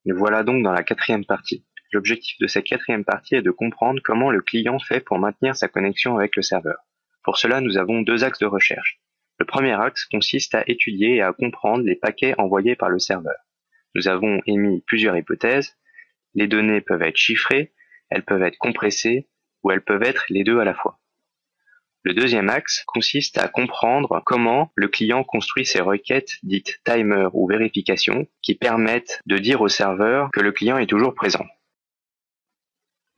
Nous voilà donc dans la quatrième partie. L'objectif de cette quatrième partie est de comprendre comment le client fait pour maintenir sa connexion avec le serveur. Pour cela, nous avons deux axes de recherche. Le premier axe consiste à étudier et à comprendre les paquets envoyés par le serveur. Nous avons émis plusieurs hypothèses. Les données peuvent être chiffrées, elles peuvent être compressées, ou elles peuvent être les deux à la fois. Le deuxième axe consiste à comprendre comment le client construit ses requêtes dites timer ou vérification qui permettent de dire au serveur que le client est toujours présent.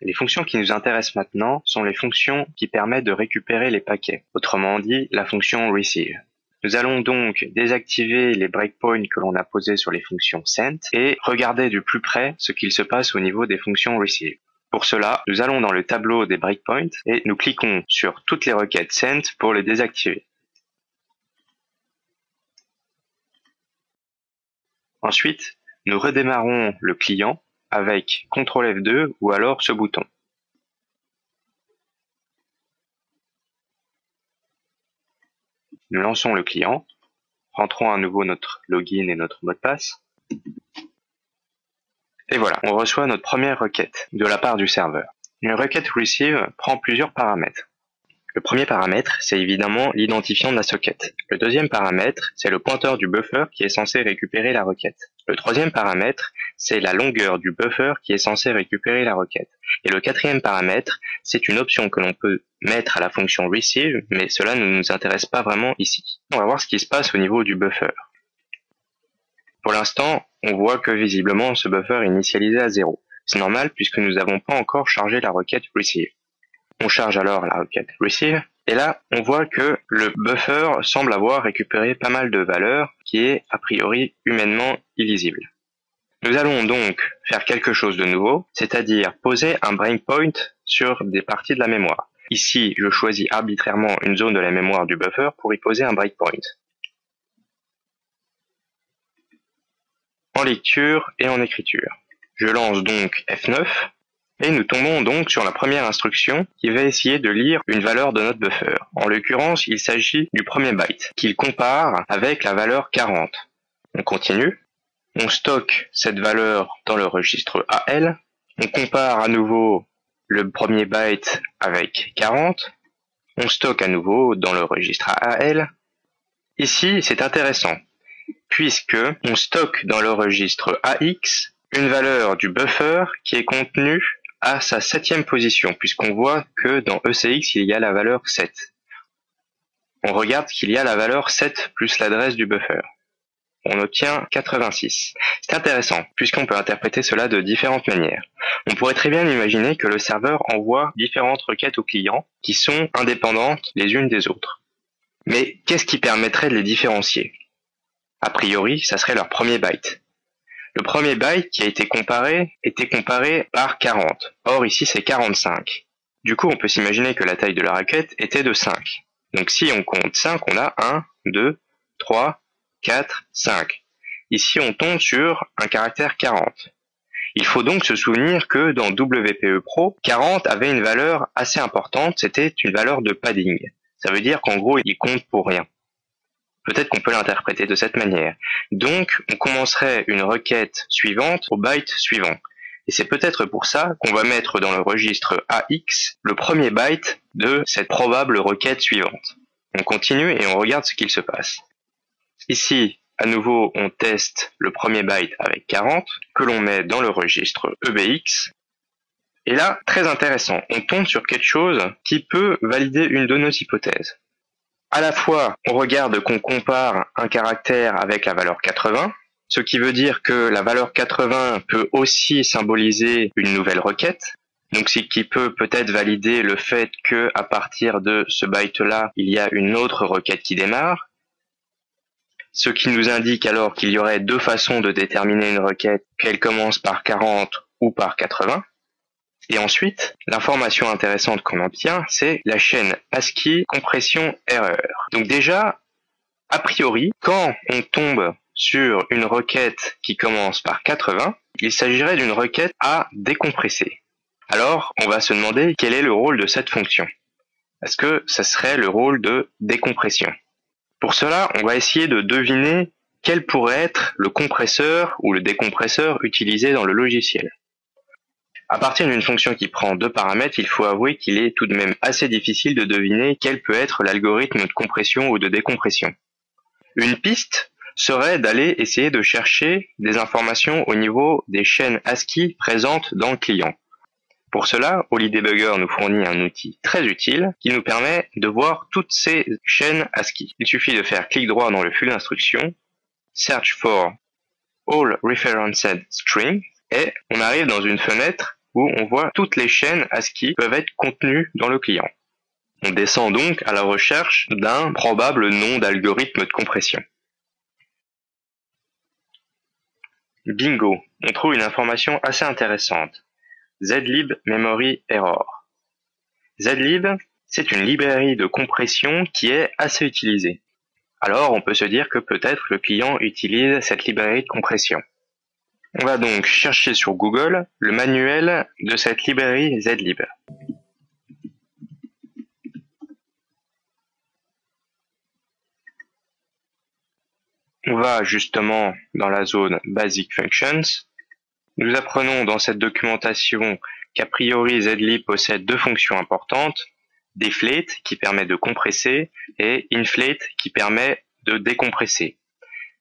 Les fonctions qui nous intéressent maintenant sont les fonctions qui permettent de récupérer les paquets, autrement dit la fonction receive. Nous allons donc désactiver les breakpoints que l'on a posés sur les fonctions send et regarder de plus près ce qu'il se passe au niveau des fonctions receive. Pour cela, nous allons dans le tableau des breakpoints et nous cliquons sur toutes les requêtes send pour les désactiver. Ensuite, nous redémarrons le client avec CTRL F2 ou alors ce bouton. Nous lançons le client, rentrons à nouveau notre login et notre mot de passe. Et voilà, on reçoit notre première requête de la part du serveur. Une requête receive prend plusieurs paramètres. Le premier paramètre, c'est évidemment l'identifiant de la socket. Le deuxième paramètre, c'est le pointeur du buffer qui est censé récupérer la requête. Le troisième paramètre, c'est la longueur du buffer qui est censé récupérer la requête. Et le quatrième paramètre, c'est une option que l'on peut mettre à la fonction receive, mais cela ne nous intéresse pas vraiment ici. On va voir ce qui se passe au niveau du buffer. Pour l'instant, on voit que visiblement ce buffer est initialisé à 0. C'est normal puisque nous n'avons pas encore chargé la requête receive. On charge alors la requête receive, et là, on voit que le buffer semble avoir récupéré pas mal de valeurs qui est a priori humainement illisible. Nous allons donc faire quelque chose de nouveau, c'est-à-dire poser un breakpoint sur des parties de la mémoire. Ici, je choisis arbitrairement une zone de la mémoire du buffer pour y poser un breakpoint. En lecture et en écriture. Je lance donc F9, et nous tombons donc sur la première instruction qui va essayer de lire une valeur de notre buffer. En l'occurrence, il s'agit du premier byte, qu'il compare avec la valeur 40. On continue. On stocke cette valeur dans le registre AL. On compare à nouveau le premier byte avec 40. On stocke à nouveau dans le registre AL. Ici, c'est intéressant, puisque on stocke dans le registre AX une valeur du buffer qui est contenue à sa 7e position, puisqu'on voit que dans ECX, il y a la valeur 7. On regarde qu'il y a la valeur 7 plus l'adresse du buffer. On obtient 86. C'est intéressant, puisqu'on peut interpréter cela de différentes manières. On pourrait très bien imaginer que le serveur envoie différentes requêtes aux clients qui sont indépendantes les unes des autres. Mais qu'est-ce qui permettrait de les différencier? A priori, ça serait leur premier byte. Le premier byte qui a été comparé était comparé par 40. Or ici c'est 45. Du coup on peut s'imaginer que la taille de la requête était de 5. Donc si on compte 5, on a 1, 2, 3, 4, 5. Ici on tombe sur un caractère 40. Il faut donc se souvenir que dans WPE Pro, 40 avait une valeur assez importante, c'était une valeur de padding. Ça veut dire qu'en gros il compte pour rien. Peut-être qu'on peut l'interpréter de cette manière. Donc, on commencerait une requête suivante au byte suivant. Et c'est peut-être pour ça qu'on va mettre dans le registre AX le premier byte de cette probable requête suivante. On continue et on regarde ce qu'il se passe. Ici, à nouveau, on teste le premier byte avec 40, que l'on met dans le registre EBX. Et là, très intéressant, on tombe sur quelque chose qui peut valider une de nos hypothèses. À la fois, on regarde qu'on compare un caractère avec la valeur 80, ce qui veut dire que la valeur 80 peut aussi symboliser une nouvelle requête, donc ce qui peut peut-être valider le fait que à partir de ce byte-là, il y a une autre requête qui démarre, ce qui nous indique alors qu'il y aurait deux façons de déterminer une requête, qu'elle commence par 40 ou par 80. Et ensuite, l'information intéressante qu'on obtient, c'est la chaîne ASCII compression erreur. Donc déjà, a priori, quand on tombe sur une requête qui commence par 80, il s'agirait d'une requête à décompresser. Alors, on va se demander quel est le rôle de cette fonction. Est-ce que ça serait le rôle de décompression? Pour cela, on va essayer de deviner quel pourrait être le compresseur ou le décompresseur utilisé dans le logiciel. À partir d'une fonction qui prend 2 paramètres, il faut avouer qu'il est tout de même assez difficile de deviner quel peut être l'algorithme de compression ou de décompression. Une piste serait d'aller essayer de chercher des informations au niveau des chaînes ASCII présentes dans le client. Pour cela, OliDebugger nous fournit un outil très utile qui nous permet de voir toutes ces chaînes ASCII. Il suffit de faire clic droit dans le flux d'instructions, Search for All Referenced Strings, et on arrive dans une fenêtre où on voit toutes les chaînes ASCII peuvent être contenues dans le client. On descend donc à la recherche d'un probable nom d'algorithme de compression. Bingo, on trouve une information assez intéressante. Zlib Memory Error. Zlib, c'est une librairie de compression qui est assez utilisée. Alors on peut se dire que peut-être le client utilise cette librairie de compression. On va donc chercher sur Google le manuel de cette librairie Zlib. On va justement dans la zone Basic Functions. Nous apprenons dans cette documentation qu'a priori Zlib possède 2 fonctions importantes, deflate qui permet de compresser et inflate qui permet de décompresser.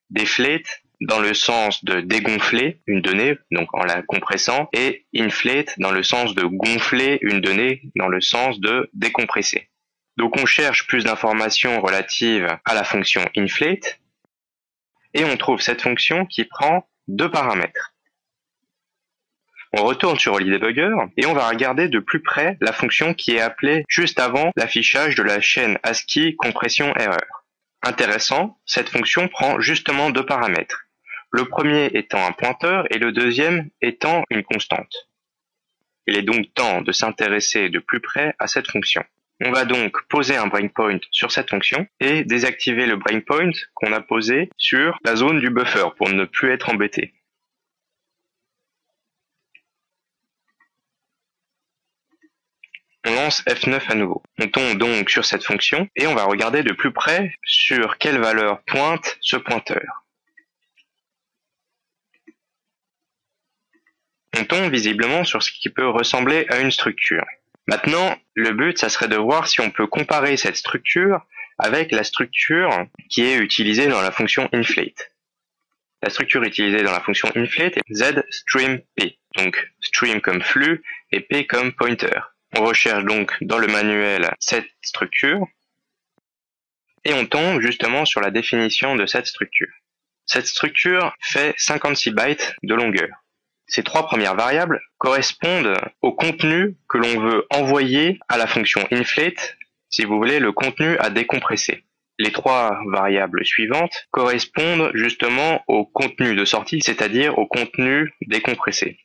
Deflate dans le sens de dégonfler une donnée, donc en la compressant, et inflate dans le sens de gonfler une donnée, dans le sens de décompresser. Donc on cherche plus d'informations relatives à la fonction inflate, et on trouve cette fonction qui prend 2 paramètres. On retourne sur OliDebugger et on va regarder de plus près la fonction qui est appelée juste avant l'affichage de la chaîne ASCII compression erreur. Intéressant, cette fonction prend justement 2 paramètres. Le premier étant un pointeur et le deuxième étant une constante. Il est donc temps de s'intéresser de plus près à cette fonction. On va donc poser un breakpoint sur cette fonction et désactiver le breakpoint qu'on a posé sur la zone du buffer pour ne plus être embêté. On lance F9 à nouveau. On tombe donc sur cette fonction et on va regarder de plus près sur quelle valeur pointe ce pointeur. On tombe visiblement sur ce qui peut ressembler à une structure. Maintenant, le but, ça serait de voir si on peut comparer cette structure avec la structure qui est utilisée dans la fonction inflate. La structure utilisée dans la fonction inflate est zstream p, donc stream comme flux et p comme pointer. On recherche donc dans le manuel cette structure et on tombe justement sur la définition de cette structure. Cette structure fait 56 bytes de longueur. Ces 3 premières variables correspondent au contenu que l'on veut envoyer à la fonction inflate, si vous voulez le contenu à décompresser. Les 3 variables suivantes correspondent justement au contenu de sortie, c'est-à-dire au contenu décompressé.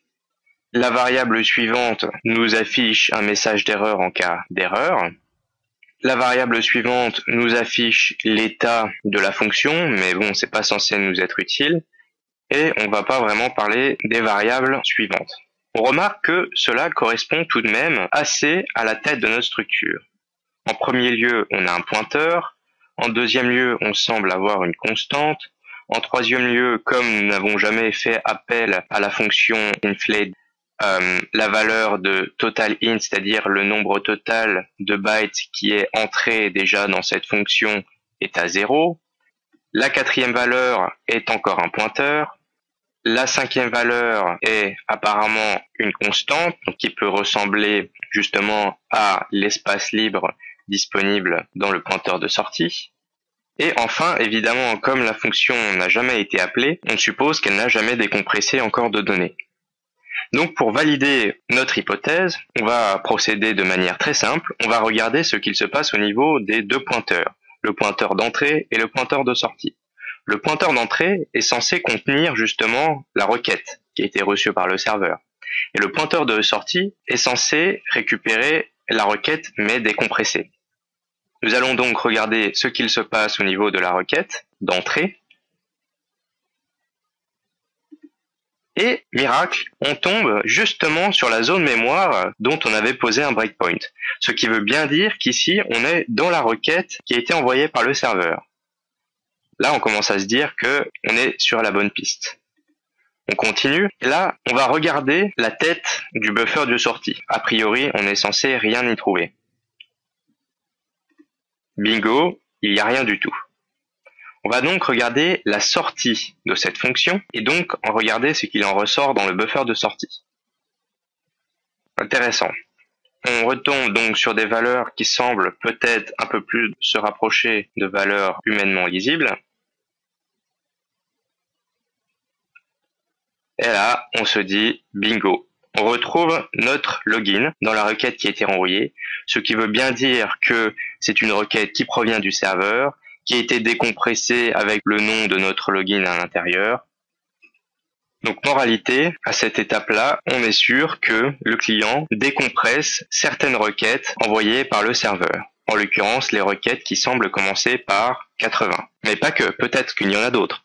La variable suivante nous affiche un message d'erreur en cas d'erreur. La variable suivante nous affiche l'état de la fonction, mais bon, c'est pas censé nous être utile. Et on va pas vraiment parler des variables suivantes. On remarque que cela correspond tout de même assez à la tête de notre structure. En premier lieu, on a un pointeur. En deuxième lieu, on semble avoir une constante. En troisième lieu, comme nous n'avons jamais fait appel à la fonction inflate, la valeur de total int, c'est-à-dire le nombre total de bytes qui est entré déjà dans cette fonction, est à 0. La 4e valeur est encore un pointeur. La 5e valeur est apparemment une constante, donc qui peut ressembler justement à l'espace libre disponible dans le pointeur de sortie. Et enfin, évidemment, comme la fonction n'a jamais été appelée, on suppose qu'elle n'a jamais décompressé encore de données. Donc pour valider notre hypothèse, on va procéder de manière très simple. On va regarder ce qu'il se passe au niveau des 2 pointeurs, le pointeur d'entrée et le pointeur de sortie. Le pointeur d'entrée est censé contenir justement la requête qui a été reçue par le serveur. Et le pointeur de sortie est censé récupérer la requête mais décompressée. Nous allons donc regarder ce qu'il se passe au niveau de la requête d'entrée. Et, miracle, on tombe justement sur la zone mémoire dont on avait posé un breakpoint. Ce qui veut bien dire qu'ici, on est dans la requête qui a été envoyée par le serveur. Là, on commence à se dire que on est sur la bonne piste. On continue, et là, on va regarder la tête du buffer de sortie. A priori, on est censé rien y trouver. Bingo, il n'y a rien du tout. On va donc regarder la sortie de cette fonction, et donc en regarder ce qu'il en ressort dans le buffer de sortie. Intéressant. On retombe donc sur des valeurs qui semblent peut-être un peu plus se rapprocher de valeurs humainement lisibles. Et là, on se dit bingo. On retrouve notre login dans la requête qui a été renvoyée, ce qui veut bien dire que c'est une requête qui provient du serveur, qui a été décompressée avec le nom de notre login à l'intérieur. Donc, moralité, à cette étape-là, on est sûr que le client décompresse certaines requêtes envoyées par le serveur. En l'occurrence, les requêtes qui semblent commencer par 80. Mais pas que, peut-être qu'il y en a d'autres.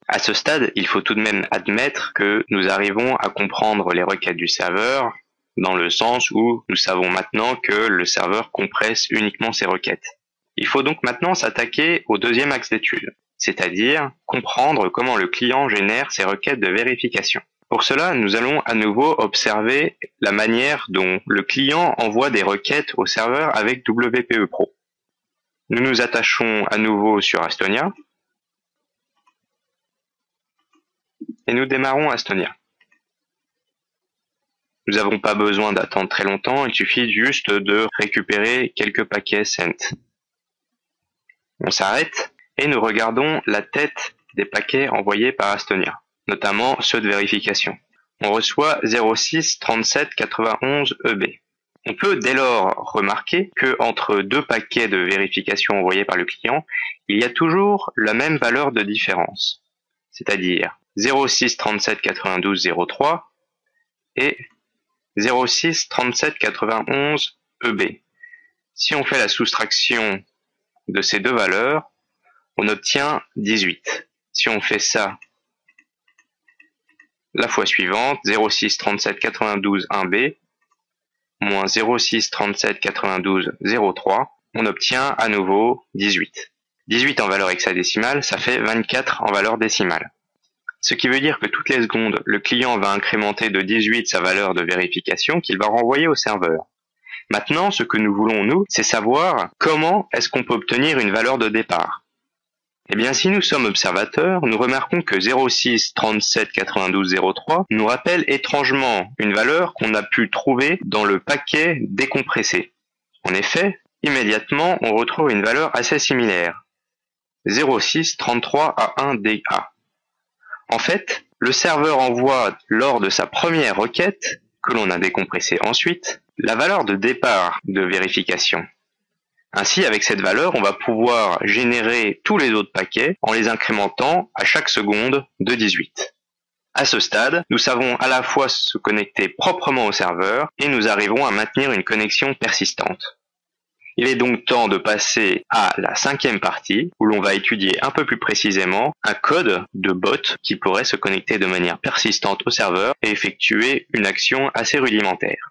À ce stade, il faut tout de même admettre que nous arrivons à comprendre les requêtes du serveur dans le sens où nous savons maintenant que le serveur compresse uniquement ses requêtes. Il faut donc maintenant s'attaquer au deuxième axe d'étude, c'est-à-dire comprendre comment le client génère ses requêtes de vérification. Pour cela, nous allons à nouveau observer la manière dont le client envoie des requêtes au serveur avec WPE Pro. Nous nous attachons à nouveau sur Astonia. Et nous démarrons Astonia. Nous n'avons pas besoin d'attendre très longtemps, il suffit juste de récupérer quelques paquets sent. On s'arrête et nous regardons la tête des paquets envoyés par Astonia, notamment ceux de vérification. On reçoit 06 37 91 EB. On peut dès lors remarquer que entre deux paquets de vérification envoyés par le client, il y a toujours la même valeur de différence, c'est-à-dire 06 37 92 03 et 06 37 91 EB. Si on fait la soustraction de ces deux valeurs, on obtient 18. Si on fait ça la fois suivante, 06 37 92 1B moins 06 37 92 03, on obtient à nouveau 18. 18 en valeur hexadécimale, ça fait 24 en valeur décimale. Ce qui veut dire que toutes les secondes, le client va incrémenter de 18 sa valeur de vérification qu'il va renvoyer au serveur. Maintenant, ce que nous voulons, nous, c'est savoir comment est-ce qu'on peut obtenir une valeur de départ. Eh bien, si nous sommes observateurs, nous remarquons que 06 37 92 03 nous rappelle étrangement une valeur qu'on a pu trouver dans le paquet décompressé. En effet, immédiatement, on retrouve une valeur assez similaire. 06 33 A1 DA. En fait, le serveur envoie lors de sa première requête, que l'on a décompressée ensuite, la valeur de départ de vérification. Ainsi, avec cette valeur, on va pouvoir générer tous les autres paquets en les incrémentant à chaque seconde de 18. À ce stade, nous savons à la fois se connecter proprement au serveur et nous arrivons à maintenir une connexion persistante. Il est donc temps de passer à la cinquième partie où l'on va étudier un peu plus précisément un code de bot qui pourrait se connecter de manière persistante au serveur et effectuer une action assez rudimentaire.